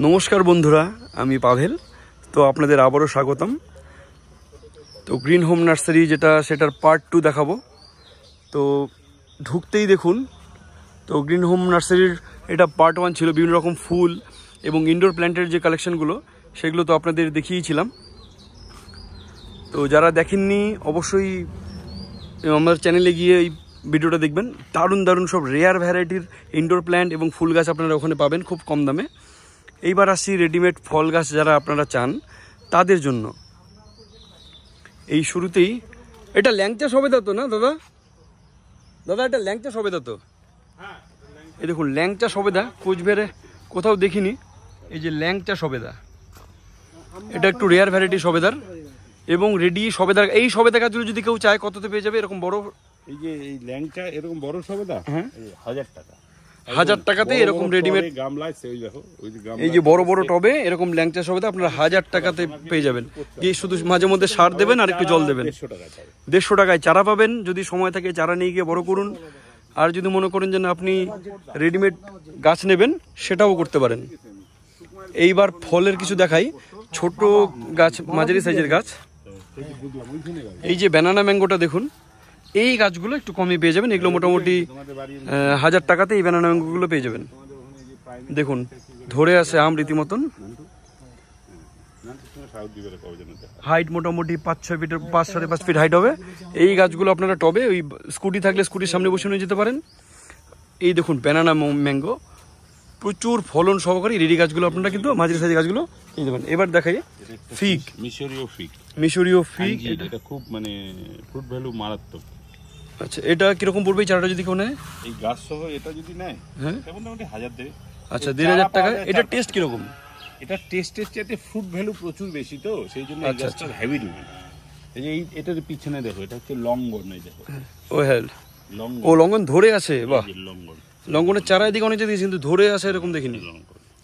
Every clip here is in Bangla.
নমস্কার বন্ধুরা, আমি পাভেল। তো আপনাদের আবারও স্বাগতম। তো গ্রিন হোম নার্সারি সেটার পার্ট 2 দেখাবো। তো ঢুকতেই দেখুন, তো গ্রিন হোম নার্সারির এটা পার্ট 1 ছিল। বিভিন্ন রকম ফুল এবং ইনডোর প্ল্যান্টের যে কালেকশনগুলো সেগুলো তো আপনাদের দেখিয়েছিলাম। তো যারা দেখেননি অবশ্যই আমার চ্যানেলে গিয়ে এই ভিডিওটা দেখবেন। দারুণ দারুণ সব রেয়ার ভ্যারাইটির ইনডোর প্ল্যান্ট এবং ফুল গাছ আপনারা ওখানে পাবেন খুব কম দামে। এইবার আসছি রেডিমেড ফল গাছ যারা আপনারা চান তাদের জন্য। এই শুরুতেই এটা ল্যাংচা সবেদা তো না দাদা? দাদা এটা ল্যাংচা সবেদা তো? এই দেখুন ল্যাংচা সবেদা, কোচবিহারে কোথাও দেখিনি। এই যে ল্যাংচা সবেদা, এটা একটু রেয়ার ভ্যারাইটি সবেদার এবং রেডি সবেদার। এই সবেদা গাছগুলো যদি কেউ চায় কততে পেয়ে যাবে? এরকম বড়, এই যে এই ল্যাংচা এরকম বড় সবেদা, হ্যাঁ 1000 টাকা। 1000 টাকাতে এরকম রেডিমেড গামলায় সেই দেখো, ওই যে এই যে বড় বড় টবে এরকম ল্যাংচা সবেদা আপনারা 1000 টাকাতে পেয়ে যাবেন। গিয়ে শুধু মাঝে মধ্যে সার দেবেন আর একটু জল দেবেন। 150 টাকায় চারা পাবেন। যদি সময় থাকে চারা নিয়ে গিয়ে বড় করুন। আর যদি মনে করেন যে না আপনি রেডিমেড গাছ নেবেন, সেটাও করতে পারেন। এইবার ফলের কিছু দেখাই। ছোট গাছ, মাঝারি সাইজের গাছ। এই যে ব্যানানা ম্যাঙ্গোটা দেখুন, এই গাছগুলো একটু কমে পেয়ে যাবেন। এগুলো মোটামুটি 1000 টাকাতে এই ব্যানানা ম্যাঙ্গোগুলো পেয়ে যাবেন। দেখুন ধরে আছে আম রীতিমতন। হাইট মোটামুটি 5-6 ফিটের, 5-5.5 ফিট হাইট হবে। এই গাছগুলো আপনারা টবে, ওই স্কুটি থাকলে স্কুটির সামনে বসে নিয়ে যেতে পারেন। এই দেখুন ব্যানানা ম্যাঙ্গো, প্রচুর ফলন সহকারী রেডি গাছগুলো আপনারা কিন্তু মাঝারি সাইজের গাছগুলো নিয়ে যাবেন। এবার দেখাই ফিগ, মিশরীয় ফিগ। এটা খুব মানে ফ্রুট ভ্যালু মারাত্মক। আচ্ছা এটা কিরকম পড়বে এই চারাটা যদি কেউ নেয়? এই গাছ সহ এটা যদি নেয়, হ্যাঁ মোটামুটি 1000 দেবে। আচ্ছা 1500 টাকা। এটা টেস্ট কিরকম? এটা টেস্টের চাইতে ফ্রুট ভ্যালু প্রচুর বেশি, তো সেই জন্য এই গাছটার হেভি ডিমান্ড। এই যে এটার পিছনে দেখো, এটা হচ্ছে লঙ্গন। এই দেখো ও হ্যাঁ ও লঙ্গন ধরে আছে। বাহ, লঙ্গন। লঙ্গনের চারা এদিকে অনেক দিয়েছি কিন্তু ধরে আছে এরকম দেখিনি।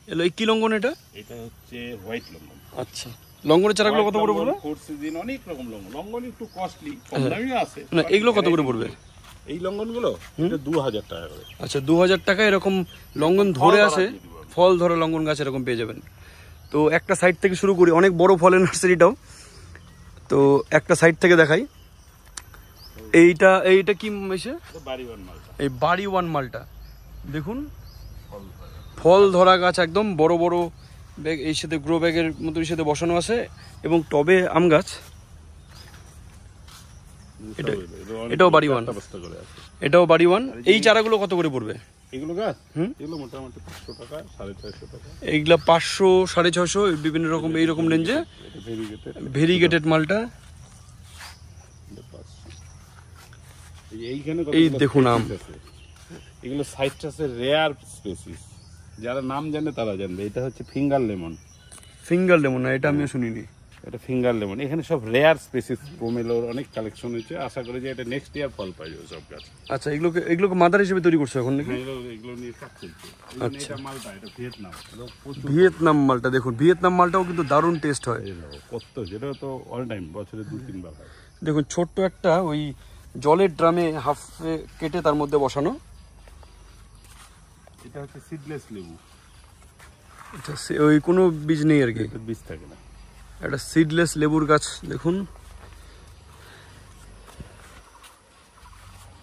এলো এই কি লঙ্গন এটা? এটা হচ্ছে হোয়াইট লঙ্গন। আচ্ছা লঙ্গনের চারাগুলো কত করে পড়বে? ফোর সিজন অনেক রকম লঙ্গন। লঙ্গন একটু কস্টলি, কম দামিও আছে। না এগুলো কত করে পড়বে? এই লঙ্গনগুলো এটা 2000 টাকা করে। আচ্ছা 2000 টাকা এরকম লঙ্গন ধরে আছে, ফল ধরে লঙ্গন গাছ এরকম পেয়ে যাবেন। তো একটা সাইড থেকে শুরু করি, অনেক বড় ফলের নার্সারিটাও। তো একটা সাইড থেকে দেখাই। এইটা কি এসে? এই বাড়ি ওয়ান মালটা দেখুন, ফল ধরা গাছ একদম বড় বড় ব্যাগ, এই সাথে গ্রো ব্যাগের মতো এই সাথে বসানো আছে এবং টবে আম গাছ। এটাও বাড়ি ওয়ান, এটাও বাড়ি ওয়ান। এই চারাগুলো কত করে পড়বে? এগুলো গাছ এগুলো মোটামুটি 500 টাকা, 650 টাকা। এইগুলা 500-650 বিভিন্ন রকম এইরকম রেঞ্জে। ভেরিগেটেড মালটা। এই দেখুন আম, এগুলো সাইট্রাসের রেয়ার স্পেসিস। যারা নাম জানে তারা জানবে। এটা হচ্ছে ফিঙ্গার লেমন। ফিঙ্গার লেমন না, এটা আমিও শুনিনি। এটা ফিঙ্গার লেমন। এখানে সব রেয়ার স্পেসিস, পোমেলোর অনেক কালেকশন হয়েছে। আশা করি যে এটা নেক্সট ইয়ার ফল পাই সব গাছ। আচ্ছা এগুলোকে মাদার হিসেবে তৈরি করছে এখন নাকি? এগুলো নিয়ে কাজ চলছে। আচ্ছা এটা মালটা, এটা ভিয়েতনাম। ভিয়েতনাম মালটা দেখুন, ভিয়েতনাম মালটাও কিন্তু দারুণ টেস্ট হয়। কত, যেটা তো অল টাইম বছরে 2-3 বার হয়। দেখুন ছোট্ট একটা ওই জলের ড্রামে হাফে কেটে তার মধ্যে বসানো। এটা হচ্ছে সিডলেস লেবু। এটা ওই কোনো বীজ নেই আর কি, বীজ থাকে না। একটা সিডলেস লেবুর গাছ দেখুন।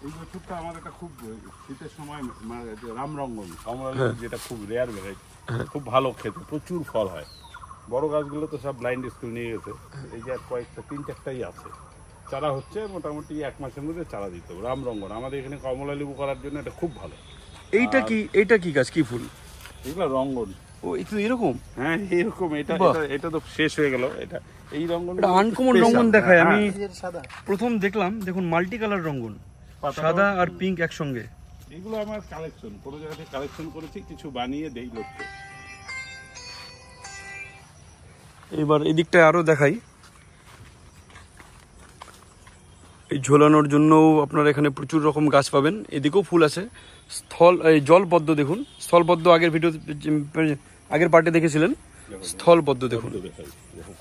এই বছরটা আমার একটা খুব শীতের সময় রামরঙ্গন কমলা, যেটা খুব রেয়ার ভ্যারাইটি, খুব ভালো খেতে, প্রচুর ফল হয়। বড় গাছগুলো তো সব ব্লাইন্ড স্কুল নিয়ে গেছে। এই যে কয়েকটা 3-4টাই আছে। চারা হচ্ছে মোটামুটি 1 মাসের মধ্যে চারা দিতে হবে। রামরঙ্গন আমাদের এখানে কমলা লেবু করার জন্য এটা খুব ভালো। এইটা কি গাছ, কি ফুল? এগুলো রঙ্গন। ও একটু এরকম? হ্যাঁ এরকম। এটা তো শেষ হয়ে গেল। এটা এই রঙ্গন, এটা আনকমন রঙ্গন দেখায়। আমি প্রথম দেখলাম। দেখুন মাল্টি কালার রঙ্গন, সাদা আর পিঙ্ক একসঙ্গে। এগুলো আমার কালেকশন, কোনো জায়গা থেকে কালেকশন করেছি, কিছু বানিয়ে দেই লোককে। এবার এদিকটায় আরো দেখাই। এই ঝোলানোর জন্যও আপনারা এখানে প্রচুর রকম গাছ পাবেন। এদিকেও ফুল আছে। এই জলপদ্ম দেখুন, স্থলপদ্ম আগের ভিডিও, আগের পার্টে দেখেছিলেন। স্থলপদ্ম দেখুন,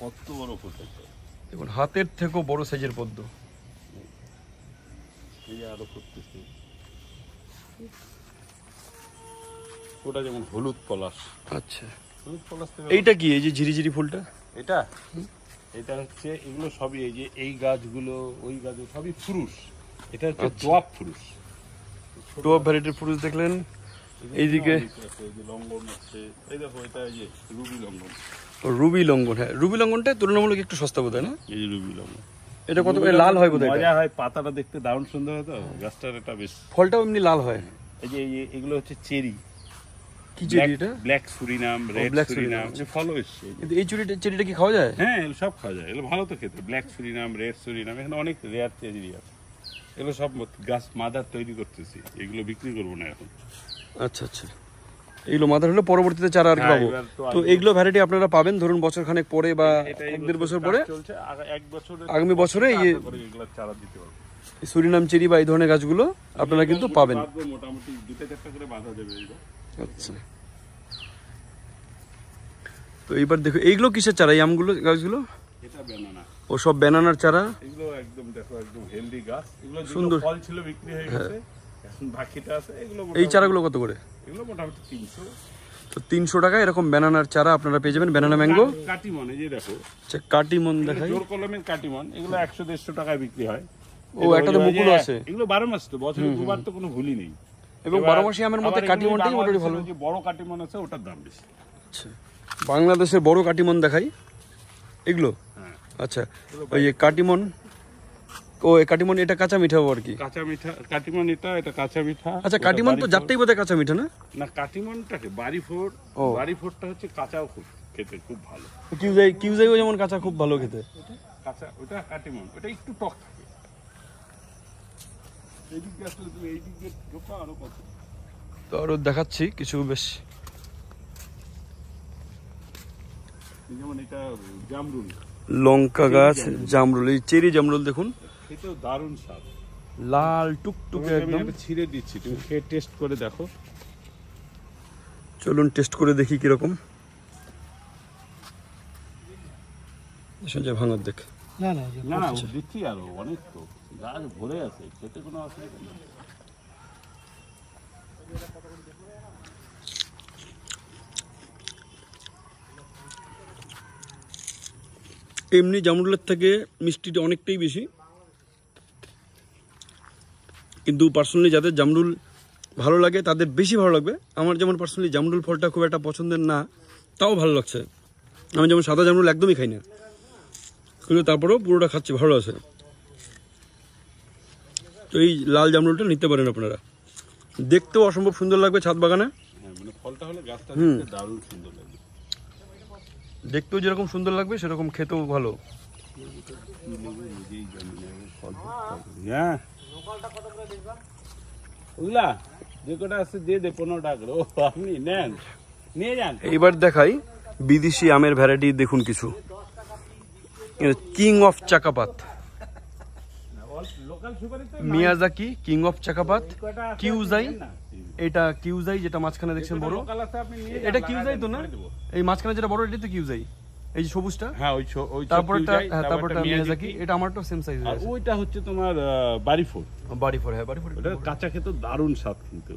কত বড় ফুল দেখুন, হাতের থেকেও বড় সাইজের পদ্ম। ওটা যেমন হলুদ পলাশ। আচ্ছা সবুজ পলাশ থেকে এইটা কি এই যে ঝিরিঝিরি ফুলটা? এটা এটা হচ্ছে এগুলো সবই এই যে এই গাছগুলো ওই গাছ সবই ফুরুষ। এটা হচ্ছে ডোয়াপ ফুরুষ। ডোয়াপ ভ্যারাইটির ফুরুষ দেখলেন। এইদিকে এই যে লঙ্ঘন আছে, এই দেখো এটা এই যে রুবি লঙ্ঘন। রুবি লঙ্ঘন, হ্যাঁ রুবি লঙ্ঘনটা তুলনামূলক একটু সস্তা বোধ হয় না? এই যে রুবি লঙ্ঘন, এটা কত করে লাল হয় বোধহয়? মজা হয়, পাতাটা দেখতে দারুণ সুন্দর হয়, তো গাছটার এটা বেশ। ফলটাও এমনি লাল হয়। এই যে এগুলো হচ্ছে চেরি। কি চেরি এটা? Black Surinam, red black Surinam, যে ফলও এসছে। কিন্তু এই চেরিটা কি খাওয়া যায়? হ্যাঁ এগুলো সব খাওয়া যায়, এগুলো ভালো তো খেতে। ব্ল্যাক সুরিনাম, রেড সুরিনাম, এখানে অনেক রেয়ার চেরি আছে। এগুলো সব গাছ মাদার তৈরি করতেছি, এগুলো বিক্রি করবো না এখন। আচ্ছা আচ্ছা, এইগুলো মাদার হলে পরবর্তীতে চারা আর কি পাবো। তো এইগুলো ভ্যারাইটি আপনারা পাবেন ধরুন বছর খানেক পরে বা 1-1.5 বছর পরে, আগামী বছরে এই চারা দিতে পারবো। সুরিনাম চেরি বা এই ধরনের গাছগুলো আপনারা কিন্তু পাবেন। মোটামুটি 2-4টা করে বাঁধা যাবে। আচ্ছা, তো এইবার দেখো এইগুলো কিসের চারা? এই আমগুলো গাছগুলো? এটা ব্যানানা। ও সব ব্যানানার চারা। এগুলো একদম দেখো একদম হেলদি গাছ। এগুলো সুন্দর ফল ছিল বিক্রি হয়ে গেছে, এখন বাকিটা আছে। এগুলো এই চারাগুলো কত করে? এগুলো মোটামুটি 300। তো 300 টাকা এরকম ব্যানানার চারা আপনারা পেয়ে যাবেন। ব্যানানা ম্যাঙ্গো কাটিমন, এই যে দেখো। আচ্ছা, কাটিমন দেখাই। জোর কলমের কাটিমন, এগুলো 100-150 টাকায় বিক্রি হয়। ও একটা তো মুকুল আছে। এগুলো 12 মাস, তো বছরে দুবার, তো কোনো ভুলই নেই। এবং 12 মাসি আমের মধ্যে কাটিমনটাই মোটামুটি ভালো। যে বড় কাটিমন আছে ওটার দাম বেশি। আচ্ছা, বাংলাদেশের বড় কাটিমন দেখাই এগুলো। আচ্ছা, ওই যে কাটিমন, ও এই কাটিমন এটা কাঁচা মিঠা আর কি? কাঁচা মিঠা কাটিমন, এটা কাঁচা মিঠা। আচ্ছা, কাটিমন তো যাত্রাই বোধহয় কাঁচা মিঠা না? না, কাটিমনটাকে বাড়িফোর, বাড়িফোরটা হচ্ছে কাঁচাও খুব খেতে খুব ভালো। কিউজাইও যেমন কাঁচা খুব ভালো খেতে। কাঁচা ওটা কাটিমন, ওটা একটু টক থাকে। এই দিকে আসলে তুমি এই দিকে ঢোকা আরো কত। তো আরো দেখাচ্ছি কিছু বেশ। যেমন এটা জামরুল, লঙ্কা গাছ, জামরুল, এই চেরি জামরুল দেখুন, খেতেও দারুণ স্বাদ, লাল টুকটুকে একদম। আমি ছিঁড়ে দিচ্ছি, তুমি খেয়ে টেস্ট করে দেখো। চলুন টেস্ট করে দেখি কিরকম। সঞ্জয় ভাঙর দেখ। না না না, দিচ্ছি আরো অনেক, তো গাছ ভরে আছে, খেতে কোনো অসুবিধা নেই। এমনি জামরুলের থেকে মিষ্টিটা অনেকটাই বেশি, কিন্তু পার্সোনালি যাদের জামরুল ভালো লাগে তাদের বেশি ভালো লাগবে। আমার যেমন পার্সোনালি জামরুল ফলটা খুব একটা পছন্দের না, তাও ভালো লাগছে। আমি যেমন সাদা জামরুল একদমই খাই না, কিন্তু তারপরেও পুরোটা খাচ্ছি, ভালো আছে। তো এই লাল জামরুলটা নিতে পারেন আপনারা, দেখতেও অসম্ভব সুন্দর লাগবে ছাদ বাগানে। মানে ফলটা হলে গাছটা দেখতে দারুণ সুন্দর লাগবে, দেখতেও যেরকম সুন্দর লাগবে সেরকম খেতেও ভালো। ওগুলা যে কটা আছে দিয়ে দে 15 টাকা করে। ও আপনি নেন, নিয়ে যান। এইবার দেখাই বিদেশি আমের ভ্যারাইটি দেখুন কিছু। King of Chakapat, Miyazaki king of Chakapat, কিউজাই। এটা কিউজাই যেটা মাঝখানে দেখছেন বড়, এটা কিউজাই তো না? এই মাঝখানে যেটা বড় এটা তো কিউজাই, এই যে সবুজটা। হ্যাঁ ওই তারপরটা মিয়াজাকি, এটা আমারটাও সেম সাইজ আর ওইটা হচ্ছে তোমার বাড়িফোর। বাড়িফোর, হ্যাঁ বাড়িফোর। ওটা কাঁচা খেতে দারুণ স্বাদ, কিন্তু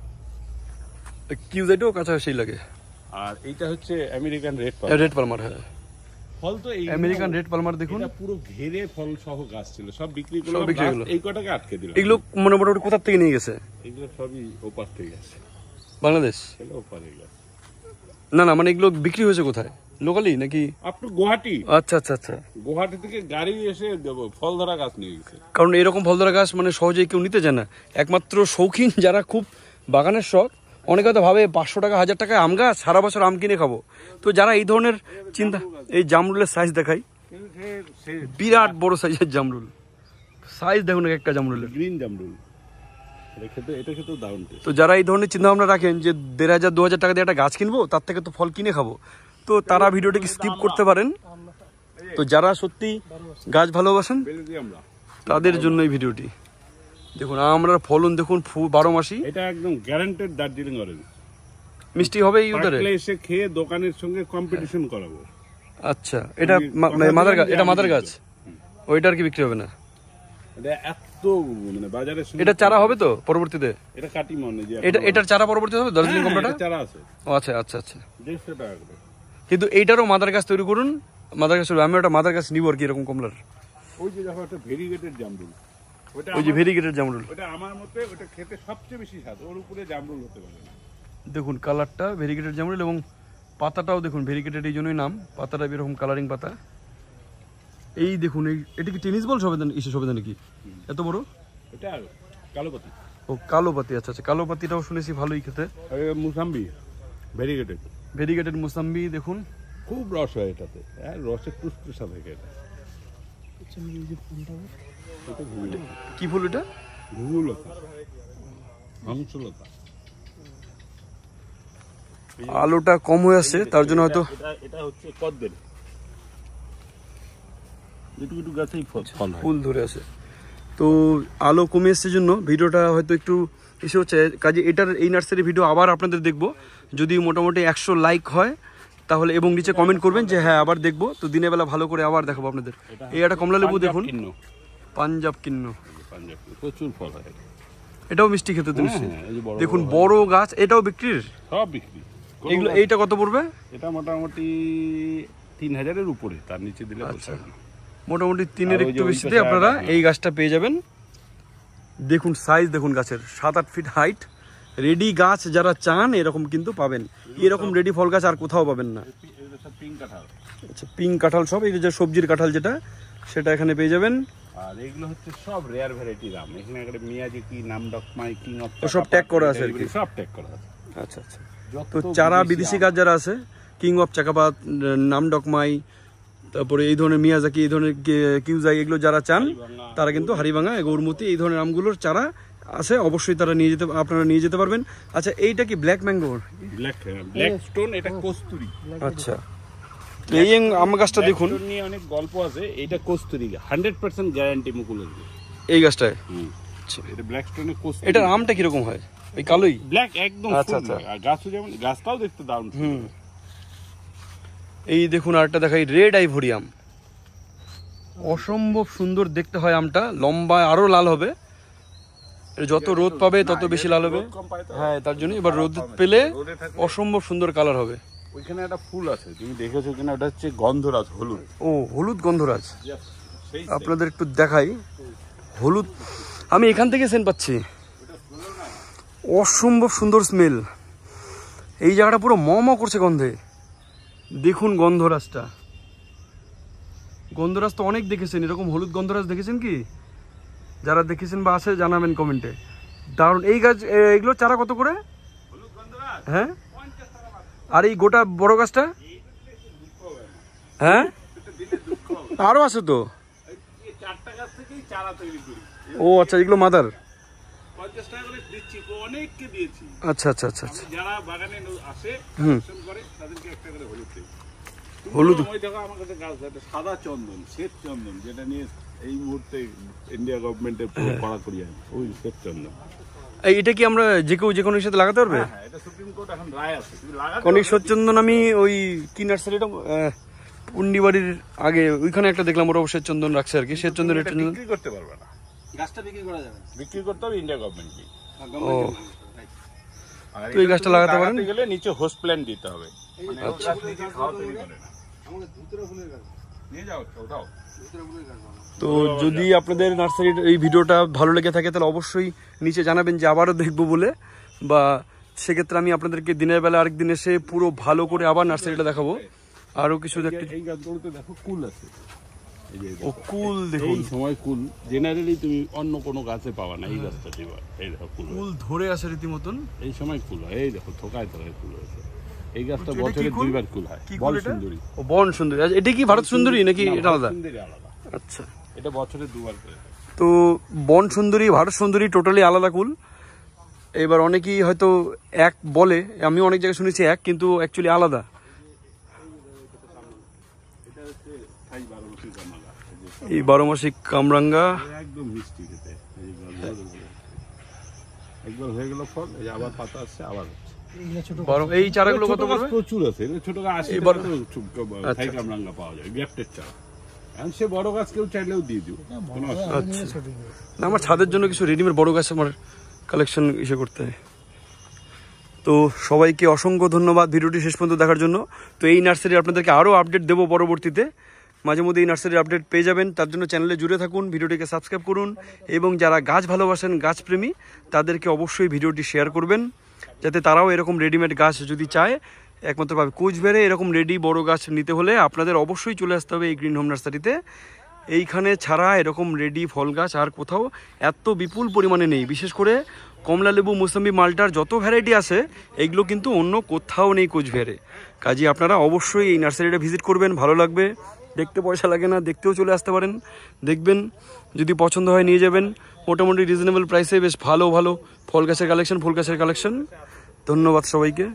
কিউজাইটাও কাঁচা সেই লাগে। আর এইটা হচ্ছে আমেরিকান রেড পালমার। হ্যাঁ, ফল তো এই আমেরিকান রেড পালমার দেখুন, এটা পুরো ঘেরে ফল সহ গাছ ছিল, সব বিক্রি করলো। এই কটাকে আটকে দিল। এগুলো মোটামুটি কোথা থেকে নিয়ে গেছে? এগুলো সবই ওপার থেকে গেছে, বাংলাদেশ। ওপারে গেছে। না না, মানে এগুলো বিক্রি হয়েছে কোথায়? লোকালি নাকি? আপনার গুয়াহাটি। আচ্ছা আচ্ছা আচ্ছা, গুয়াহাটি থেকে গাড়ি এসে ফল ধরা গাছ নিয়ে গেছে। কারণ এরকম ফল ধরা গাছ মানে সহজেই কেউ নিতে চায় না, একমাত্র শৌখিন যারা খুব বাগানের শখ। অনেকে হয়তো ভাবে 500 টাকা 1000 টাকায় আম গাছ, সারা বছর আম কিনে খাবো। তো যারা এই ধরনের চিন্তা, এই জামরুলের সাইজ দেখাই, বিরাট বড় সাইজের জামরুল। সাইজ দেখুন একটা জামরুলের, গ্রিন জামরুল। এটা খেতেও দারুণ। তো যারা এই ধরনের চিন্তা ভাবনা রাখেন যে 1500-2000 টাকা দিয়ে একটা গাছ কিনবো, তার থেকে তো ফল কিনে খাবো, তো তারা ভিডিওটাকে স্কিপ করতে পারেন। তো যারা সত্যি গাছ ভালোবাসেন তাদের জন্য এই ভিডিওটি দেখুন। আমরা ফলন দেখুন 12 মাসি, এটা একদম গ্যারান্টেড দার্জিলিং অরেঞ্জ। মিষ্টি হবে এই উদারে, এসে খেয়ে দোকানের সঙ্গে কম্পিটিশন করাবো। আচ্ছা, এটা মাদার গাছ, এটা মাদার গাছ, ওইটা আর কি বিক্রি হবে না? এটা এত মানে বাজারে এটা চারা হবে তো পরবর্তীতে? এটা কাটিমন, এটার চারা পরবর্তীতে হবে দার্জিলিং কোম্পানিটা? চারা আছে। ও আচ্ছা আচ্ছা আচ্ছা, 150 টাকা করে। কিন্তু এইটারও মাদার গাছ তৈরি করুন, মাদার গাছ আমি একটা মাদার গাছ নিব আর কি এরকম কমলার। ওই যে দেখো একটা ভেরিগেটেড জামরুল, ওই যে ভেরিগেটেড জামরুল, ওটা আমার মতে ওটা খেতে সবচেয়ে বেশি স্বাদ, ওর উপরে জামরুল হতে পারে না। দেখুন কালারটা ভেরিগেটেড জামরুল, এবং পাতাটাও দেখুন ভেরিগেটেড, এই জন্যই নাম, পাতাটা এরকম কালারিং পাতা। এই দেখুন এটা কি টেনিস বল সবেদান সবেদা নাকি এত বড়? এটা কালোপাতি। ও কালো পাতি, আচ্ছা আচ্ছা, কালো পাতিটাও শুনেছি ভালোই খেতে। মুসাম্বি ভেরিগেটেড, ভেরিগেটেড মুসাম্বি দেখুন, খুব রস হয় এটাতে, হ্যাঁ রসের টুসটুসা থাকে এটা। কি ফুল এটা? ঘুঘুলতা, হংসলতা। আলোটা কম হয়ে আসছে তার জন্য হয়তো। এটা হচ্ছে কদবেল, একটু গাছেই ফল হয়, ফুল ধরে আছে। তো আলো কমে এসছে জন্য ভিডিওটা হয়তো একটু এসে হচ্ছে, কাজে এটার এই নার্সারি ভিডিও আবার আপনাদের দেখবো, যদি মোটামুটি 100 লাইক হয় তাহলে, এবং নিচে কমেন্ট করবেন যে হ্যাঁ আবার দেখবো, তো দিনের বেলা ভালো করে আবার দেখাবো আপনাদের। এই একটা কমলা লেবু দেখুন, পাঞ্জাব কিন্ন, প্রচুর ফল হয়, এটাও মিষ্টি খেতে তো নিশ্চয়ই। দেখুন বড় গাছ, এটাও বিক্রির, সব বিক্রি। এগুলো এইটা কত পড়বে? এটা মোটামুটি 3000-এর উপরে, তার নিচে দিলে আচ্ছা, মোটামুটি 3-এর একটু বেশিতে আপনারা এই গাছটা পেয়ে যাবেন। দেখুন সাইজ দেখুন গাছের, 7-8 ফিট হাইট, রেডি গাছ যারা চান এরকম কিন্তু পাবেন, এরকম রেডি ফল গাছ আর কোথাও পাবেন না। আচ্ছা পিঙ্ক কাঁঠাল সব, এই যে সবজির কাঁঠাল যেটা সেটা এখানে পেয়ে যাবেন। আর এগুলো হচ্ছে সব রেয়ার ভ্যারাইটির আম, এখানে একটা মিয়াজি কি, নামডকমাই, কিং অফ, সব ট্যাগ করা আছে আর কি, সব ট্যাগ করা আছে। আচ্ছা আচ্ছা, তো চারা বিদেশি গাছ যারা আছে, কিং অফ চাকাপাত, নামডকমাই, তারপরে এই ধরনের মিয়াজাকি, এই ধরনের কিউজাই, এগুলো যারা চান তারা কিন্তু হাড়িভাঙা, গৌরমতি, এই ধরনের আমগুলোর চারা আছে, অবশ্যই তারা আপনারা নিয়ে যেতে পারবেন। আচ্ছা এইটা কি ব্ল্যাক ম্যাঙ্গো? ব্ল্যাক স্টোন, এটা কস্তুরি। আচ্ছা, এই আম গাছটা দেখুন, নিয়ে অনেক গল্প আছে, এটা কস্তুরি 100% গ্যারান্টি মুকুলের এই গাছটায়। আচ্ছা, এটা ব্ল্যাক স্টোনের কস্তুরি। এটার আমটা কি রকম হয়? এই কালোই ব্ল্যাক একদম। আচ্ছা আচ্ছা, আর গাছও যেমন, গাছটাও দেখতে দারুণ। এই দেখুন আরেকটা দেখাই, রেড আইভরি আম, অসম্ভব সুন্দর দেখতে হয় আমটা, লম্বা আরো লাল হবে, যত রোদ পাবে তত বেশি লাল হবে। হ্যাঁ তার জন্য এবার রোদ পেলে অসম্ভব সুন্দর কালার হবে। ওইখানে একটা ফুল আছে, তুমি দেখেছো কিনা, ওটা হচ্ছে গন্ধরাজ, হলুদ। ও হলুদ গন্ধরাজ, আপনাদের একটু দেখাই, হলুদ, আমি এখান থেকে সেন্ট পাচ্ছি, অসম্ভব সুন্দর স্মেল, এই জায়গাটা পুরো ম করছে গন্ধে। দেখুন গন্ধরাজটা, গন্ধরাজ তো অনেক দেখেছেন, এরকম হলুদ গন্ধরাজ দেখেছেন কি? যারা দেখেছেন বা আছে জানাবেন কমেন্টে। দারুণ এই গাছ, এগুলো চারা কত করে? হ্যাঁ, আর এই গোটা বড় গাছটা? হ্যাঁ আরো আছে তো। ও আচ্ছা, এগুলো মাদার। আচ্ছা আচ্ছা আচ্ছা আচ্ছা, হলুদ সাদা চন্দন, শ্বেত চন্দন, যেটা নিয়ে এই মুহূর্তে ইন্ডিয়া গভর্নমেন্টের কড়াকড়ি আছে, ওই শ্বেত চন্দন। এটা কি আমরা যে কেউ যে কোনো সাথে লাগাতে পারবে? হ্যাঁ, এটা সুপ্রিম কোর্ট এখন রায় আছে, অনেক শ্বেতচন্দন, আমি ওই কি নার্সারিটা পুন্ডিবাড়ির আগে ওইখানে একটা দেখলাম, ওরা অবশ্যই চন্দন রাখছে আর কি, শ্বেতচন্দন বিক্রি করতে পারবে না, গাছটা বিক্রি করা যাবে, বিক্রি করতে হবে ইন্ডিয়া গভর্নমেন্টকে। ও, তো এই গাছটা লাগাতে পারেন, গেলে নিচে হোস্ট প্ল্যান দিতে হবে। আচ্ছা, তো যদি আপনাদের নার্সারির এই ভিডিওটা ভালো লেগে থাকে তাহলে অবশ্যই নিচে জানাবেন যে আবারও দেখবো বলে, বা সেক্ষেত্রে আমি আপনাদেরকে দিনের বেলা আরেকদিন এসে পুরো ভালো করে আবার নার্সারিটা দেখাবো। আরো কিছু দেখতে, এই গাছগুলোতে দেখো কুল আছে, ও কুল দেখুন, এই সময় কুল জেনারেলি তুমি অন্য কোনো গাছে পাওয়া না, এই গাছটা দিবা, এই দেখো কুল ধরে আসে রীতিমতন, এই সময় কুল হয়, এই দেখো থোকায় থোকায় কুল হয়েছে। এই গাছটা বছরে 2 বার কুল হয়, বন সুন্দরী। ও বন সুন্দরী, এটা কি ভারত সুন্দরী নাকি এটা আলাদা? আচ্ছা, এটা বছরে 2 বার করে। তো বন সুন্দরী, ভারত সুন্দরী টোটালি আলাদা কুল। এবার অনেকেই হয়তো এক বলে, আমি অনেক জায়গায় শুনেছি এক, কিন্তু অ্যাকচুয়ালি আলাদা। এই 12 মাসিক কামরাঙ্গা একদম মিষ্টি খেতে, একবার হয়ে গেল ফল, এই আবার পাতা আসছে, আবার এই চারাগুলো কত করে? প্রচুর আছে, ছোট গাছ 80 থাই কামরাঙ্গা পাওয়া যায়, গ্যাপটেড চারা। এখন সে বড় গাছ কেউ চাইলেও দিয়ে দিও, কোনো অসুবিধা নেই। না, আমার ছাদের জন্য কিছু রেডিমেড বড় গাছ আমার কালেকশন ইসে করতে হয়। তো সবাইকে অসংখ্য ধন্যবাদ ভিডিওটি শেষ পর্যন্ত দেখার জন্য। তো এই নার্সারি আপনাদেরকে আরও আপডেট দেবো পরবর্তীতে, মাঝে মধ্যে এই নার্সারির আপডেট পেয়ে যাবেন। তার জন্য চ্যানেলে জুড়ে থাকুন, ভিডিওটিকে সাবস্ক্রাইব করুন এবং যারা গাছ ভালোবাসেন, গাছপ্রেমী, তাদেরকে অবশ্যই ভিডিওটি শেয়ার করবেন, যাতে তারাও এরকম রেডিমেড গাছ যদি চায় একমাত্র পাবে। কোচবিহারে এরকম রেডি বড় গাছ নিতে হলে আপনাদের অবশ্যই চলে আসতে হবে এই গ্রিন হোম নার্সারিতে। এইখানে ছাড়া এরকম রেডি ফল গাছ আর কোথাও এত বিপুল পরিমাণে নেই। বিশেষ করে কমলা লেবু, মুসাম্বি, মালটার যত ভ্যারাইটি আছে এইগুলো কিন্তু অন্য কোথাও নেই কোচবিহারে। কাজে আপনারা অবশ্যই এই নার্সারিটা ভিজিট করবেন, ভালো লাগবে। দেখতে পয়সা লাগে না, দেখতেও চলে আসতে পারেন, দেখবেন, যদি পছন্দ হয় নিয়ে যাবেন। মোটামুটি রিজনেবল প্রাইসে বেশ ভালো ভালো ফল গাছের কালেকশন, ফুল গাছের কালেকশন। ধন্যবাদ সবাইকে।